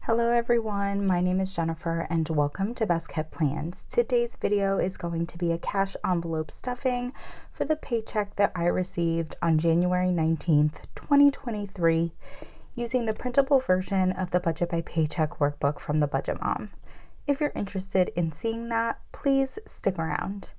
Hello everyone, my name is Jennifer and welcome to Best Kept Plans. Today's video is going to be a cash envelope stuffing for the paycheck that I received on January 19th, 2023 using the printable version of the Budget by Paycheck workbook from the Budget Mom. If you're interested in seeing that, please stick around.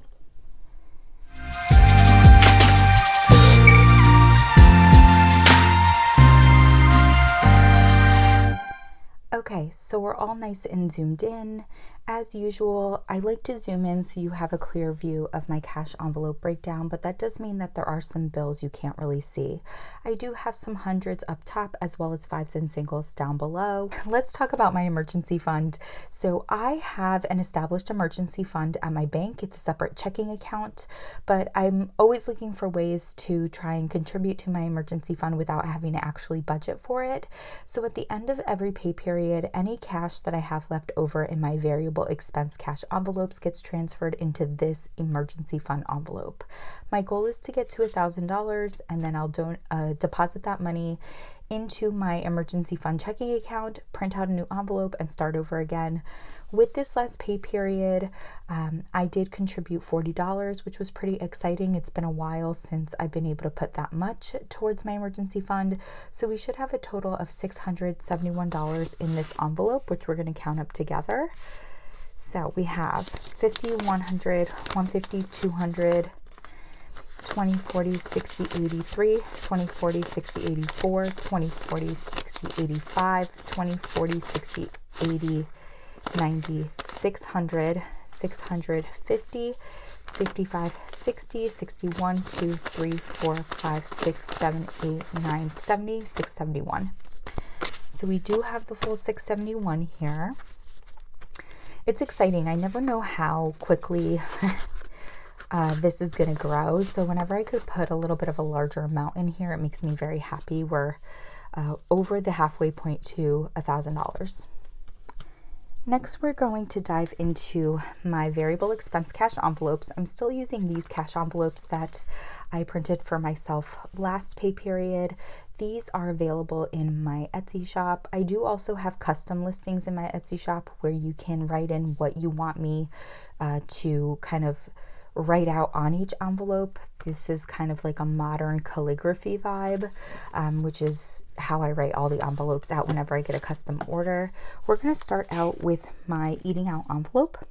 Okay, so we're all nice and zoomed in. As usual, I like to zoom in so you have a clear view of my cash envelope breakdown, but that does mean that there are some bills you can't really see. I do have some hundreds up top as well as fives and singles down below. Let's talk about my emergency fund. So I have an established emergency fund at my bank. It's a separate checking account, but I'm always looking for ways to try and contribute to my emergency fund without having to actually budget for it. So at the end of every pay period, any cash that I have left over in my variable expense cash envelopes gets transferred into this emergency fund envelope. My goal is to get to $1,000 and then I'll deposit that money into my emergency fund checking account, print out a new envelope and start over again. With this last pay period, I did contribute $40, which was pretty exciting. It's been a while since I've been able to put that much towards my emergency fund. So we should have a total of $671 in this envelope, which we're going to count up together. So we have 50, 100, 150, 200, 20, 40, 60, 83, 20, 40, 60, 84, 20, 40, 60, 85, 20, 40, 60, 80, 90, 600, 650, 55, 60, 61, 2, 3, 4, 5, 6, 7, 8, 9, 70, 671. So we do have the full 671 here. It's exciting. I never know how quickly this is going to grow. So whenever I could put a little bit of a larger amount in here, it makes me very happy. We're over the halfway point to $1,000. Next, we're going to dive into my variable expense cash envelopes. I'm still using these cash envelopes that I printed for myself last pay period. These are available in my Etsy shop. I do also have custom listings in my Etsy shop where you can write in what you want me to kind of write out on each envelope. This is kind of like a modern calligraphy vibe, which is how I write all the envelopes out whenever I get a custom order. We're going to start out with my eating out envelope.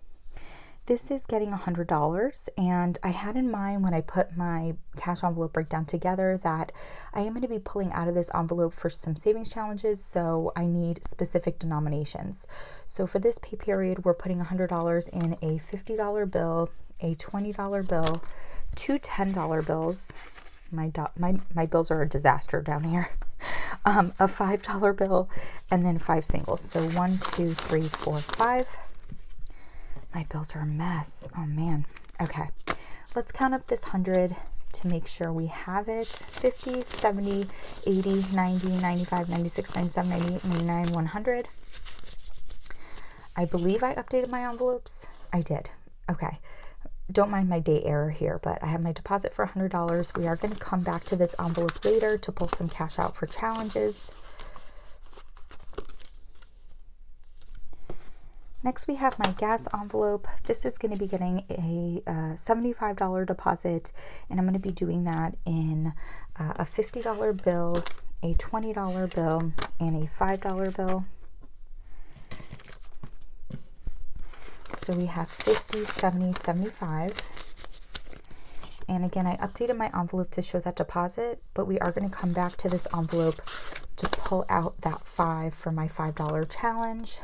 This is getting $100, and I had in mind when I put my cash envelope breakdown together that I am going to be pulling out of this envelope for some savings challenges, so I need specific denominations. So for this pay period, we're putting $100 in a $50 bill, a $20 bill, two $10 bills. My bills are a disaster down here. A $5 bill, and then 5 singles. So 1, 2, 3, 4, 5. My bills are a mess. Oh man. Okay. Let's count up this 100 to make sure we have it. 50, 70, 80, 90, 95, 96, 97, 98, 99, 100. I believe I updated my envelopes. I did. Okay. Don't mind my date error here, but I have my deposit for $100. We are going to come back to this envelope later to pull some cash out for challenges. Next, we have my gas envelope. This is going to be getting a $75 deposit, and I'm going to be doing that in a $50 bill, a $20 bill, and a $5 bill. So we have 50, 70, 75. And again, I updated my envelope to show that deposit, but we are going to come back to this envelope to pull out that 5 for my $5 challenge.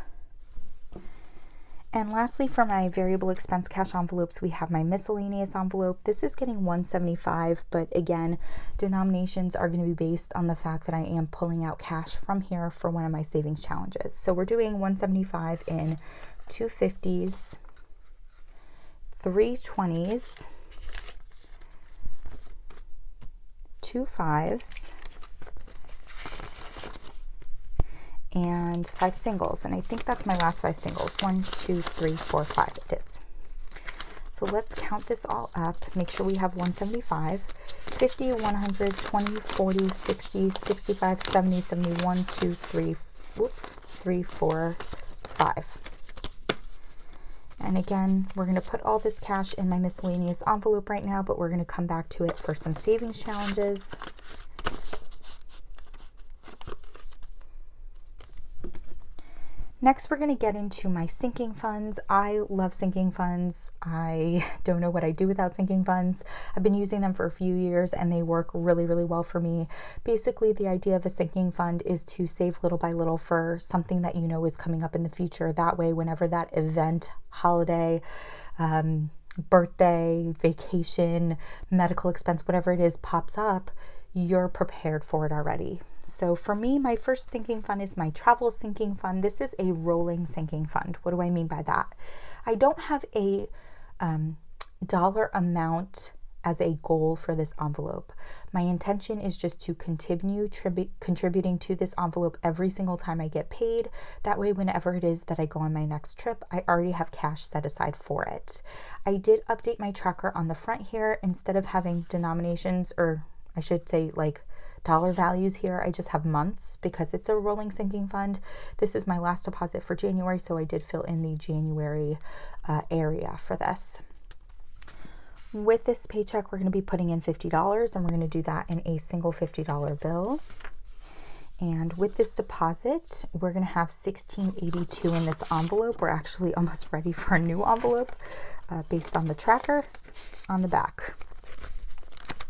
And lastly, for my variable expense cash envelopes, we have my miscellaneous envelope. This is getting $175, but again, denominations are going to be based on the fact that I am pulling out cash from here for one of my savings challenges. So we're doing $175 in 2 50s, 3 20s, 2 5s, and 5 singles. And I think that's my last 5 singles. 1, 2, 3, 4, 5 it is. So let's count this all up. Make sure we have 175, 50, 100, 20, 40, 60, 65, 70, 71, 2, 3, Whoops, 3, 4, 5. And again, we're going to put all this cash in my miscellaneous envelope right now, but we're going to come back to it for some savings challenges. Next, we're going to get into my sinking funds. I love sinking funds. I don't know what I'd do without sinking funds. I've been using them for a few years and they work really, really well for me. Basically, the idea of a sinking fund is to save little by little for something that you know is coming up in the future. That way, whenever that event, holiday, birthday, vacation, medical expense, whatever it is, pops up, you're prepared for it already. So for me, my first sinking fund is my travel sinking fund. This is a rolling sinking fund. What do I mean by that? I don't have a dollar amount as a goal for this envelope. My intention is just to continue contributing to this envelope every single time I get paid. That way, whenever it is that I go on my next trip, I already have cash set aside for it. I did update my tracker on the front here. Instead of having denominations, or I should say like dollar values here, I just have months because it's a rolling sinking fund. This is my last deposit for January, so I did fill in the January area for this. With this paycheck, we're going to be putting in $50, and we're going to do that in a single $50 bill. And with this deposit, we're going to have $16.82 in this envelope. We're actually almost ready for a new envelope based on the tracker on the back.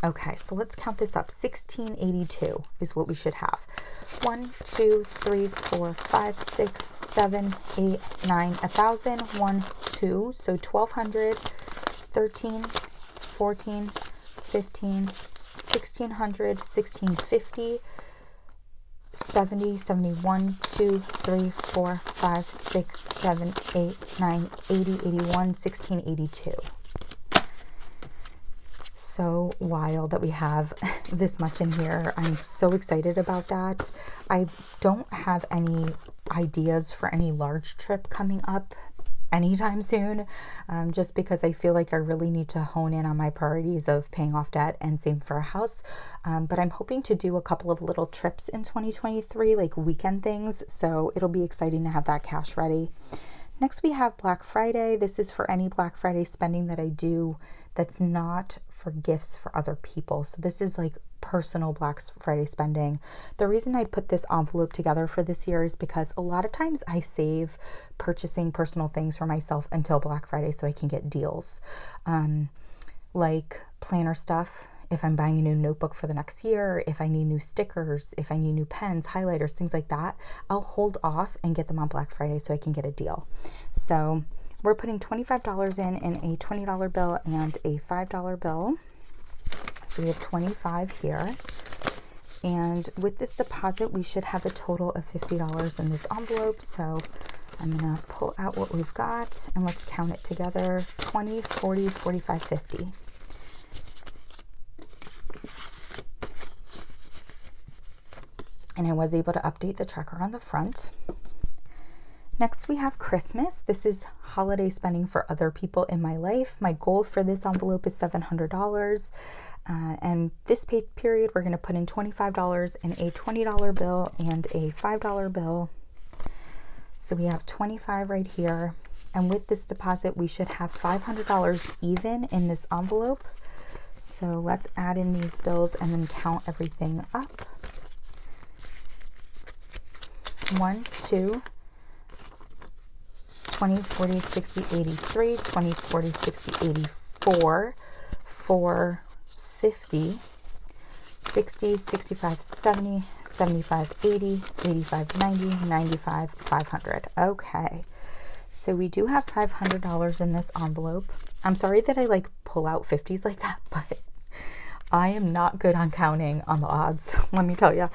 Okay, so let's count this up. $16.82 is what we should have. 1, 2, 3, 4, 5, 6, 7, 8, 9, 1,000, 1, 2, so 1,200, 13, 14, 15, 1,600, 1,650, 70, 71, 2, 3, 4, 5, 6, 7, 8, 9, 80, 81, 1682. So wild that we have this much in here. I'm so excited about that. I don't have any ideas for any large trip coming up anytime soon, just because I feel like I really need to hone in on my priorities of paying off debt and saving for a house. But I'm hoping to do a couple of little trips in 2023, like weekend things. So it'll be exciting to have that cash ready. Next, we have Black Friday. This is for any Black Friday spending that I do that's not for gifts for other people. So this is like personal Black Friday spending. The reason I put this envelope together for this year is because a lot of times I save purchasing personal things for myself until Black Friday so I can get deals. Like planner stuff. If I'm buying a new notebook for the next year, if I need new stickers, if I need new pens, highlighters, things like that, I'll hold off and get them on Black Friday so I can get a deal. So we're putting $25 in a $20 bill and a $5 bill. So we have 25 here. And with this deposit, we should have a total of $50 in this envelope. So I'm going to pull out what we've got and let's count it together. 20, 40, 45, 50. And I was able to update the tracker on the front. Next, we have Christmas. This is holiday spending for other people in my life. My goal for this envelope is $700. And this pay period, we're going to put in $25 in a $20 bill and a $5 bill. So we have 25 right here. And with this deposit, we should have $500 even in this envelope. So let's add in these bills and then count everything up. 1, 2, 20, 40, 60, 83, 20, 40, 60, 84, 4, 50, 60, 65, 70, 75, 80, 85, 90, 95, 500. Okay, so we do have $500 in this envelope. I'm sorry that I like pull out 50s like that, but I am not good on counting on the odds, let me tell you.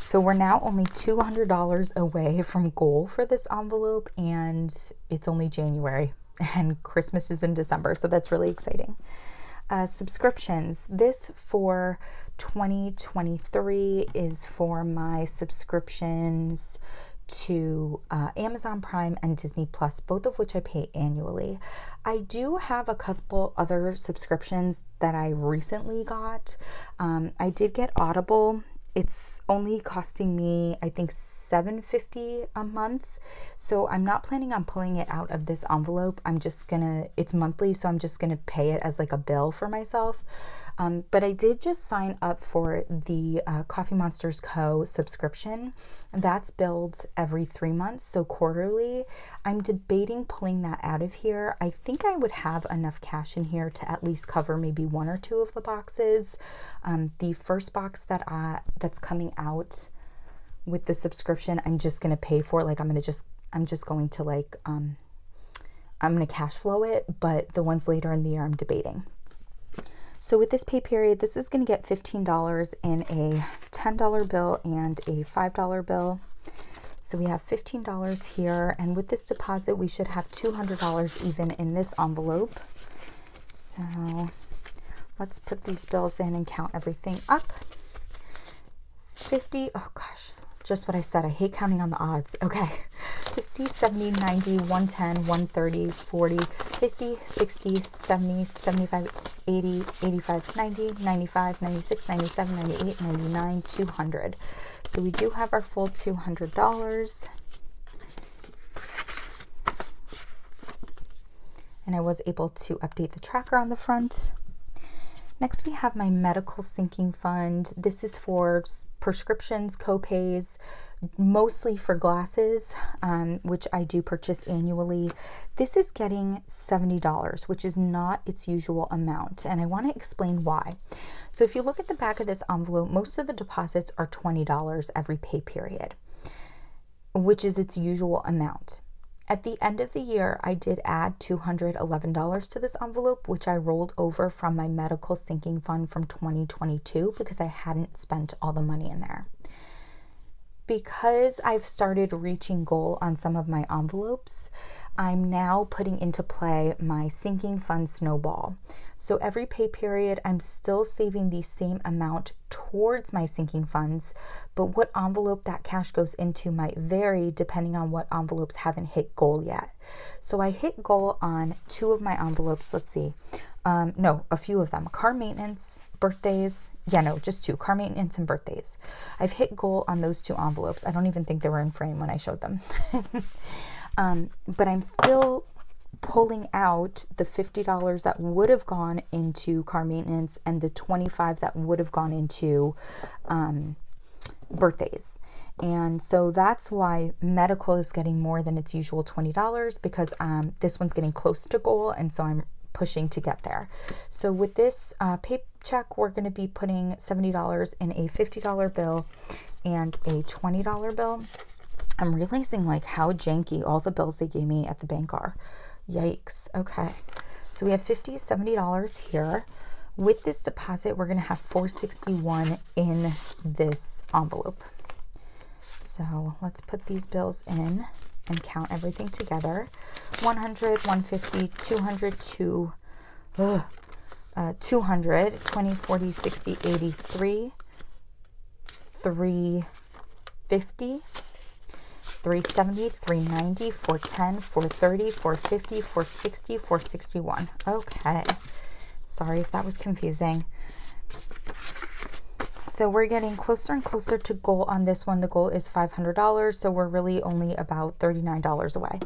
So we're now only $200 away from goal for this envelope, and it's only January and Christmas is in December. So that's really exciting. Subscriptions. This for 2023 is for my subscriptions to Amazon Prime and Disney Plus, both of which I pay annually. I do have a couple other subscriptions that I recently got. I did get Audible. it's only costing me, I think, $7.50 a month. So I'm not planning on pulling it out of this envelope. I'm just gonna, it's monthly, so I'm just gonna pay it as like a bill for myself. But I did just sign up for the Coffee Monsters Co. subscription. That's billed every 3 months, so quarterly. I'm debating pulling that out of here. I think I would have enough cash in here to at least cover maybe 1 or 2 of the boxes. The first box that's coming out with the subscription, I'm just gonna pay for. Like I'm just going to like I'm gonna cash flow it, but the ones later in the year I'm debating. So with this pay period, this is going to get $15 in a $10 bill and a $5 bill. So we have $15 here, and with this deposit, we should have $200 even in this envelope. So let's put these bills in and count everything up. 50, oh gosh, just what I said. I hate counting on the odds. Okay. 50, 70, 90, 110, 130, 40, 50, 60, 70, 75, 80, 85, 90, 95, 96, 97, 98, 99, 200. So we do have our full $200. And I was able to update the tracker on the front. Next, we have my medical sinking fund. This is for prescriptions, co-pays, mostly for glasses, which I do purchase annually. This is getting $70, which is not its usual amount, and I want to explain why. So if you look at the back of this envelope, most of the deposits are $20 every pay period, which is its usual amount. At the end of the year, I did add $211 to this envelope, which I rolled over from my medical sinking fund from 2022 because I hadn't spent all the money in there. Because I've started reaching goal on some of my envelopes, I'm now putting into play my sinking fund snowball. So every pay period, I'm still saving the same amount towards my sinking funds, but what envelope that cash goes into might vary depending on what envelopes haven't hit goal yet. So I hit goal on 2 of my envelopes. Let's see. No, a few of them. Car maintenance, birthdays. Yeah, no, just 2. Car maintenance and birthdays. I've hit goal on those 2 envelopes. I don't even think they were in frame when I showed them. But I'm still pulling out the $50 that would have gone into car maintenance and the $25 that would have gone into birthdays. And so that's why medical is getting more than its usual $20 because this one's getting close to goal, and so I'm pushing to get there. So with this paycheck, we're going to be putting $70 in a $50 bill and a $20 bill. I'm realizing like how janky all the bills they gave me at the bank are. Yikes. Okay. So we have $50, $70 here. With this deposit, we're going to have $461 in this envelope. So let's put these bills in and count everything together. 100, 150, 200, 200, 20, 40, 60, 83, 350, 370, 390, 410, 430, 450, 460, 461. Okay. Sorry if that was confusing. So we're getting closer and closer to goal on this one. The goal is $500, so we're really only about $39 away.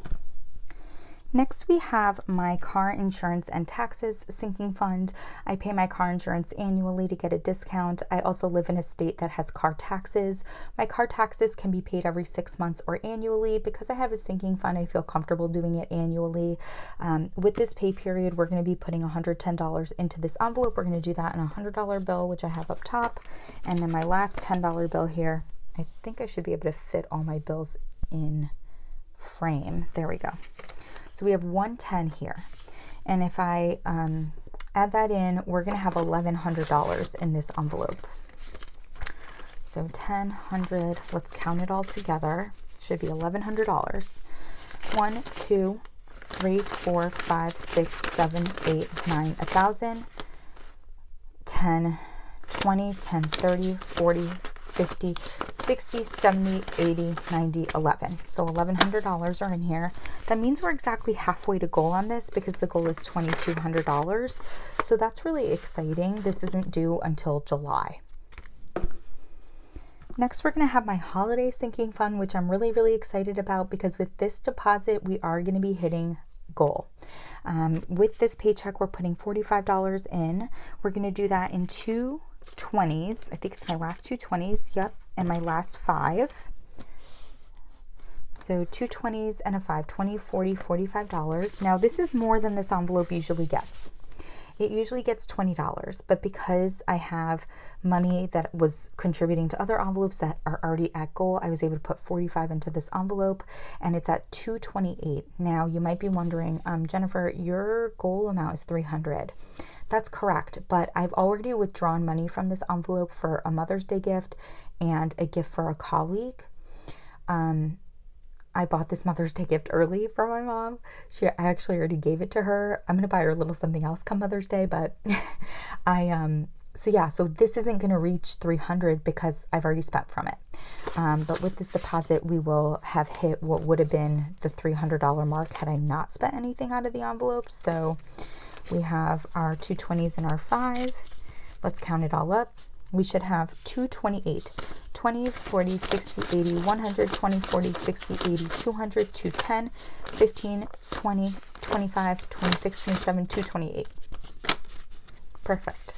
Next, we have my car insurance and taxes sinking fund. I pay my car insurance annually to get a discount. I also live in a state that has car taxes. My car taxes can be paid every 6 months or annually. Because I have a sinking fund, I feel comfortable doing it annually. With this pay period, we're going to be putting $110 into this envelope. We're going to do that in a $100 bill, which I have up top. And then my last $10 bill here, I think I should be able to fit all my bills in frame. There we go. So we have 110 here. And if I add that in, we're going to have $1,100 in this envelope. So 10, 100, let's count it all together. Should be $1,100. 1, 2, 3, 4, 5, 6, 7, 8, 9, 1,000. 10, 20, 10, 30, 40, 50, 60, 70, 80, 90, 11. So $1,100 are in here. That means we're exactly halfway to goal on this because the goal is $2,200. So that's really exciting. This isn't due until July. Next, we're going to have my holiday sinking fund, which I'm really, really excited about because with this deposit, we are going to be hitting goal. With this paycheck, we're putting $45 in. We're going to do that in 2 20s. I think it's my last 2 20s. Yep. And my last 5. So 2 20s and a 5, 20, 40, $45. Now this is more than this envelope usually gets. It usually gets $20, but because I have money that was contributing to other envelopes that are already at goal, I was able to put 45 into this envelope and it's at 228. Now you might be wondering, Jennifer, your goal amount is 300. That's correct, but I've already withdrawn money from this envelope for a Mother's Day gift and a gift for a colleague. I bought this Mother's Day gift early for my mom. I actually already gave it to her. I'm going to buy her a little something else come Mother's Day, but so this isn't going to reach 300 because I've already spent from it. But with this deposit, we will have hit what would have been the $300 mark had I not spent anything out of the envelope. So we have our 220s and our 5. Let's count it all up. We should have 228, 20, 40, 60, 80, 100, 20, 40, 60, 80, 200, 210, 15, 20, 25, 26, 27, 228. Perfect.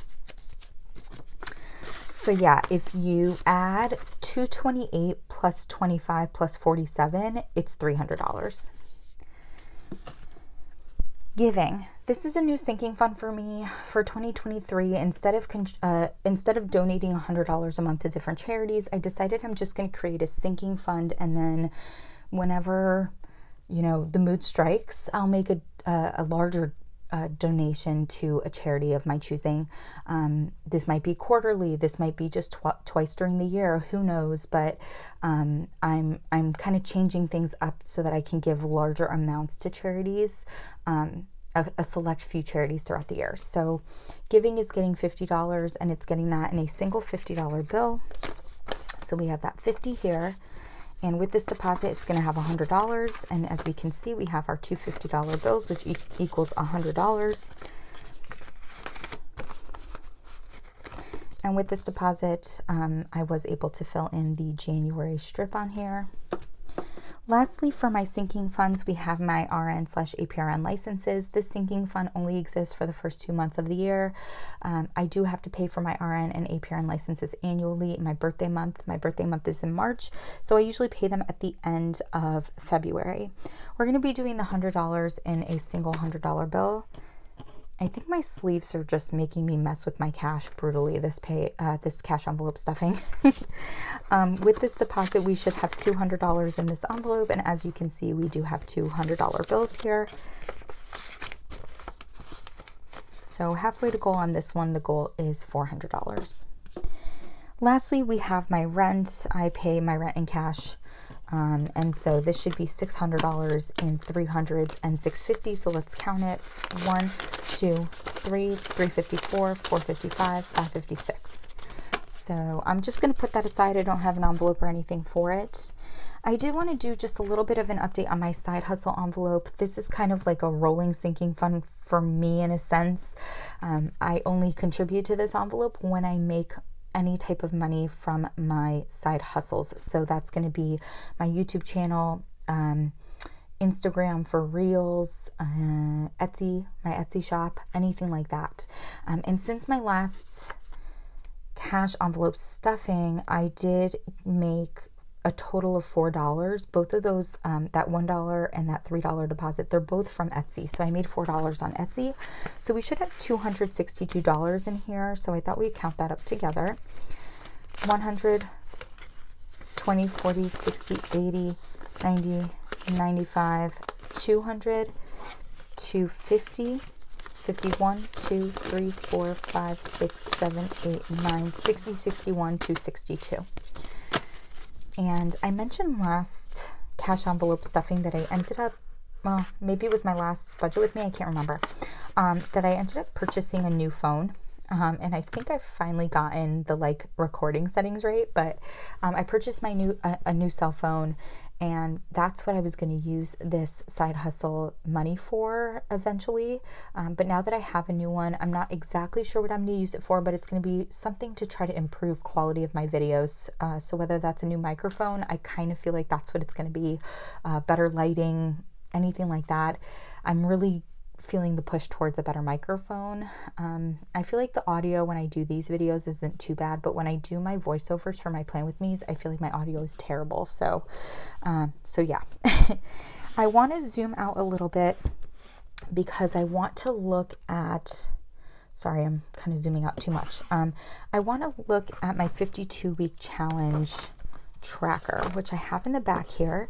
So yeah, if you add 228 plus 25 plus 47, it's $300. Giving. This is a new sinking fund for me for 2023. Instead of donating $100 a month to different charities, I decided I'm just going to create a sinking fund, and then whenever the mood strikes, I'll make a larger donation to a charity of my choosing. This might be quarterly. This might be just twice during the year. Who knows? But I'm kind of changing things up so that I can give larger amounts to charities. A select few charities throughout the year. So giving is getting $50 and it's getting that in a single $50 bill. So we have that 50 here. And with this deposit, it's going to have $100. And as we can see, we have our two $50 bills, which equals $100. And with this deposit, I was able to fill in the January strip on here. Lastly, for my sinking funds, we have my RN/APRN licenses. This sinking fund only exists for the first 2 months of the year. I do have to pay for my RN and APRN licenses annually in my birthday month. My birthday month is in March, so I usually pay them at the end of February. We're going to be doing the $100 in a single $100 bill. I think my sleeves are just making me mess with my cash brutally, this cash envelope stuffing. With this deposit, we should have $200 in this envelope. And as you can see, we do have $200 bills here. So halfway to goal on this one, the goal is $400. Lastly, we have my rent. I pay my rent in cash. And so this should be $600 in 300s and 650. So let's count it. 1, 2, 3, 354, 455, 556. So I'm just going to put that aside. I don't have an envelope or anything for it. I did want to do just a little bit of an update on my side hustle envelope. This is kind of like a rolling sinking fund for me in a sense. I only contribute to this envelope when I make any type of money from my side hustles. So that's going to be my YouTube channel, Instagram for Reels, Etsy, my Etsy shop, anything like that. And since my last cash envelope stuffing, I did make a total of $4. Both of those, that $1 and that $3 deposit, they're both from Etsy. So I made $4 on Etsy. So we should have $262 in here. So I thought we'd count that up together. 100, 20, 40, 60, 80, 90, 95, 200, 250, 51, 2, 3, 4, 5, 6, 7, 8, 9, 60, 61, 262. And I mentioned last cash envelope stuffing that I ended up, well, maybe it was my last budget with me, I can't remember, that I ended up purchasing a new phone. And I think I've finally gotten the recording settings right, but I purchased a new cell phone, and that's what I was going to use this side hustle money for eventually. But now that I have a new one, I'm not exactly sure what I'm going to use it for, but it's going to be something to try to improve quality of my videos. So whether that's a new microphone, I kind of feel like that's what it's going to be, better lighting, anything like that. I'm really feeling the push towards a better microphone. I feel like the audio when I do these videos isn't too bad, but when I do my voiceovers for my Plan With Me's, I feel like my audio is terrible. So yeah. I want to zoom out a little bit because I want to look at, sorry, I'm kind of zooming out too much. I want to look at my 52-week challenge tracker, which I have in the back here.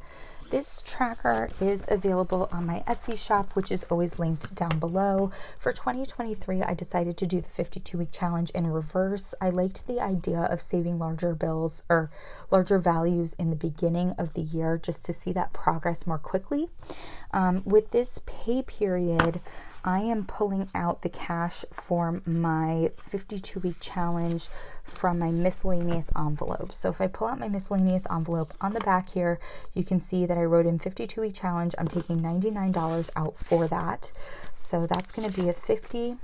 This tracker is available on my Etsy shop, which is always linked down below. For 2023, I decided to do the 52-week challenge in reverse. I liked the idea of saving larger bills or larger values in the beginning of the year just to see that progress more quickly. With this pay period, I am pulling out the cash for my 52-week challenge from my miscellaneous envelope. So if I pull out my miscellaneous envelope on the back here, you can see that I wrote in 52-week challenge. I'm taking $99 out for that. So that's going to be a 50,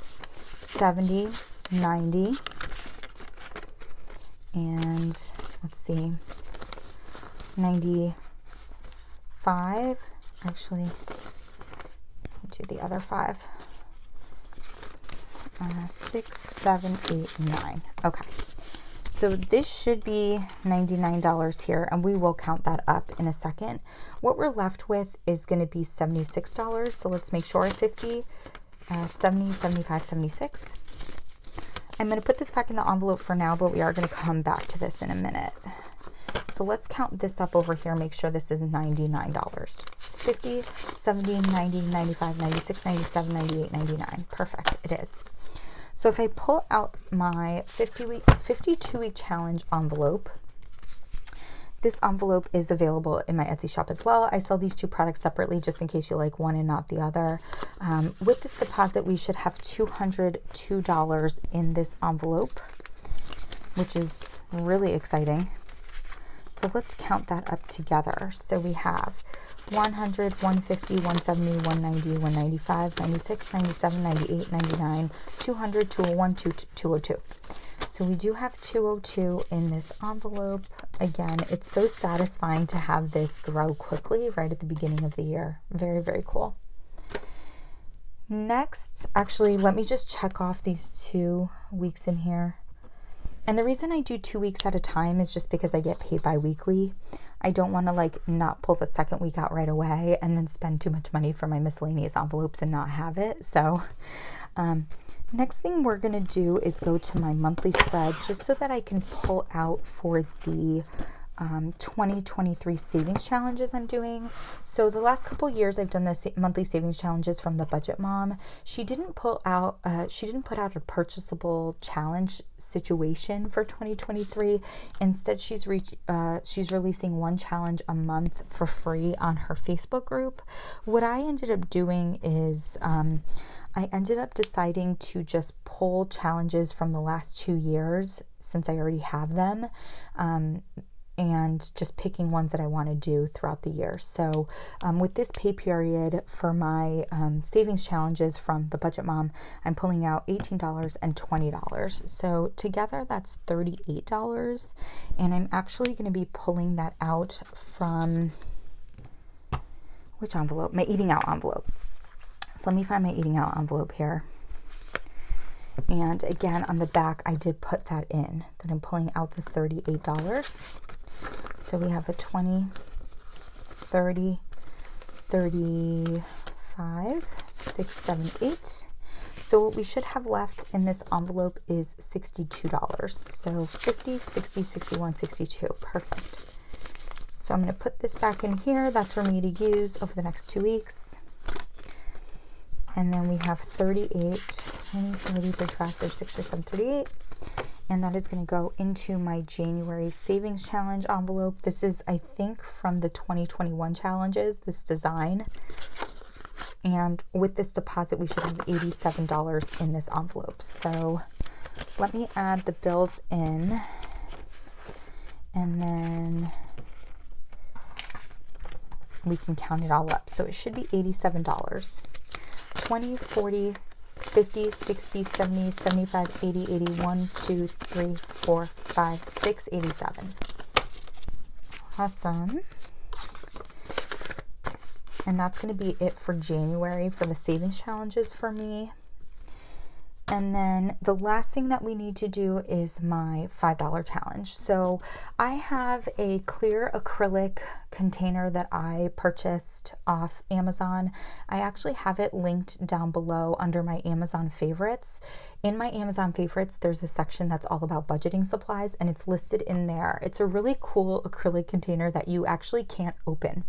70, 90, and let's see, 95, actually, do the other 5. 6, 7, 8, 9. Okay. So this should be $99 here, and we will count that up in a second. What we're left with is going to be $76. So let's make sure 50, 70, 75, 76. I'm going to put this back in the envelope for now, but we are going to come back to this in a minute. So let's count this up over here, make sure this is $99. 50, 70, 90, 95, 96, 97, 98, 99. Perfect, it is. So if I pull out my 52-week challenge envelope, this envelope is available in my Etsy shop as well. I sell these two products separately just in case you like one and not the other. With this deposit, we should have $202 in this envelope, which is really exciting. So let's count that up together. So we have 100, 150, 170, 190, 195, 96, 97, 98, 99, 200, 201, 202. So we do have 202 in this envelope. Again, it's so satisfying to have this grow quickly right at the beginning of the year. Very, very cool. Next, actually, let me just check off these 2 weeks in here. And the reason I do 2 weeks at a time is just because I get paid bi-weekly. I don't want to not pull the second week out right away and then spend too much money for my miscellaneous envelopes and not have it. So next thing we're going to do is go to my monthly spread just so that I can pull out for the 2023 savings challenges I'm doing. So the last couple years I've done the monthly savings challenges from the Budget Mom. She didn't put out a purchasable challenge situation for 2023. Instead, she's releasing one challenge a month for free on her Facebook group. What I ended up doing is I ended up deciding to just pull challenges from the last 2 years since I already have them. And just picking ones that I want to do throughout the year. So with this pay period for my savings challenges from the Budget Mom, I'm pulling out $18 and $20. So together that's $38. And I'm actually going to be pulling that out from, which envelope? My Eating Out envelope. So let me find my Eating Out envelope here. And again, on the back, I did put that in, that I'm pulling out the $38. So we have a 20, 30, 35, 6, 7, 8. So what we should have left in this envelope is $62. So 50, 60, 61, 62. Perfect. So I'm going to put this back in here. That's for me to use over the next 2 weeks. And then we have 38, 20, 30, 35, 36, 37, 38. And that is going to go into my January savings challenge envelope. This is, I think, from the 2021 challenges, this design. And with this deposit, we should have $87 in this envelope. So let me add the bills in. And then we can count it all up. So it should be $87. 20, 40, 50, 60, 70, 75, 80, 81, 2, 3, 4, 5, 6, 87. Awesome. And that's going to be it for January for the savings challenges for me. And then the last thing that we need to do is my $5 challenge. So I have a clear acrylic container that I purchased off Amazon. I actually have it linked down below under my Amazon favorites. In my Amazon favorites, there's a section that's all about budgeting supplies, and it's listed in there. It's a really cool acrylic container that you actually can't open.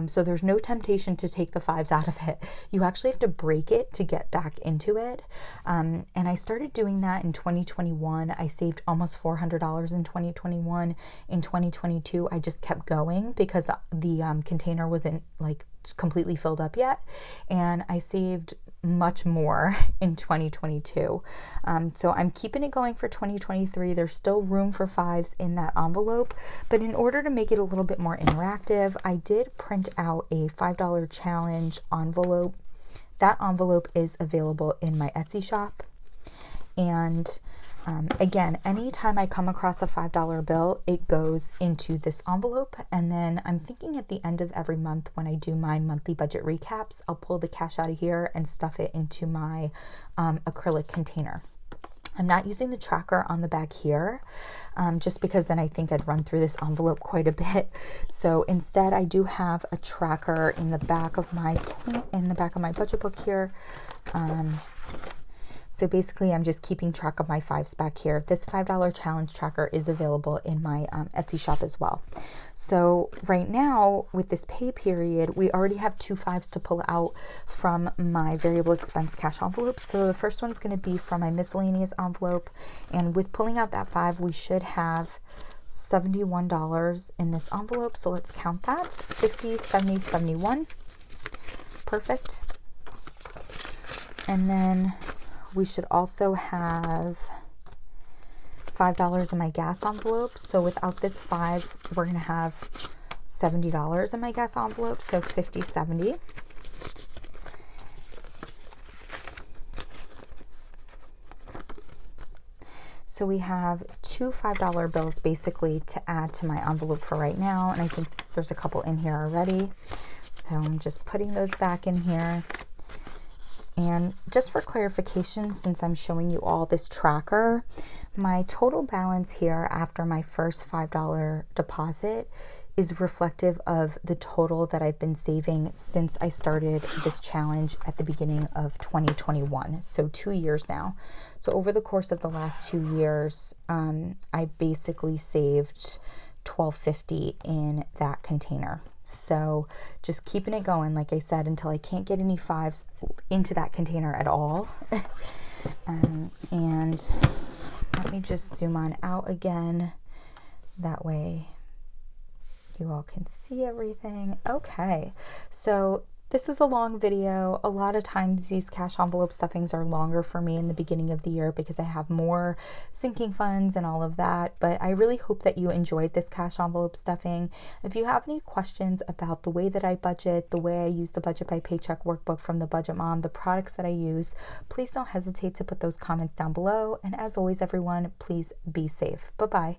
So there's no temptation to take the fives out of it. You actually have to break it to get back into it. And I started doing that in 2021. I saved almost $400 in 2021. In 2022, I just kept going because the container wasn't like completely filled up yet. And I saved much more in 2022. So I'm keeping it going for 2023. There's still room for fives in that envelope, but in order to make it a little bit more interactive, I did print out a $5 challenge envelope. That envelope is available in my Etsy shop. And again, anytime I come across a $5 bill, it goes into this envelope. And then I'm thinking at the end of every month when I do my monthly budget recaps, I'll pull the cash out of here and stuff it into my acrylic container. I'm not using the tracker on the back here, just because then I think I'd run through this envelope quite a bit. So instead, I do have a tracker in the back of my budget book here. So basically, I'm just keeping track of my fives back here. This $5 challenge tracker is available in my Etsy shop as well. So right now, with this pay period, we already have 2 fives to pull out from my variable expense cash envelope. So the first one's going to be from my miscellaneous envelope. And with pulling out that 5, we should have $71 in this envelope. So let's count that. 50, 70, 71. Perfect. And then we should also have $5 in my gas envelope. So without this 5, we're going to have $70 in my gas envelope. So 50, 70. So we have 2 $5 bills basically to add to my envelope for right now. And I think there's a couple in here already. So I'm just putting those back in here. And just for clarification, since I'm showing you all this tracker, my total balance here after my first $5 deposit is reflective of the total that I've been saving since I started this challenge at the beginning of 2021. So 2 years now. So over the course of the last 2 years, I basically saved $12.50 in that container. So just keeping it going, like I said, until I can't get any 5s into that container at all. And let me just zoom on out again. That way you all can see everything. Okay, so this is a long video. A lot of times these cash envelope stuffings are longer for me in the beginning of the year because I have more sinking funds and all of that. But I really hope that you enjoyed this cash envelope stuffing. If you have any questions about the way that I budget, the way I use the Budget by Paycheck workbook from the Budget Mom, the products that I use, please don't hesitate to put those comments down below. And as always, everyone, please be safe. Bye-bye.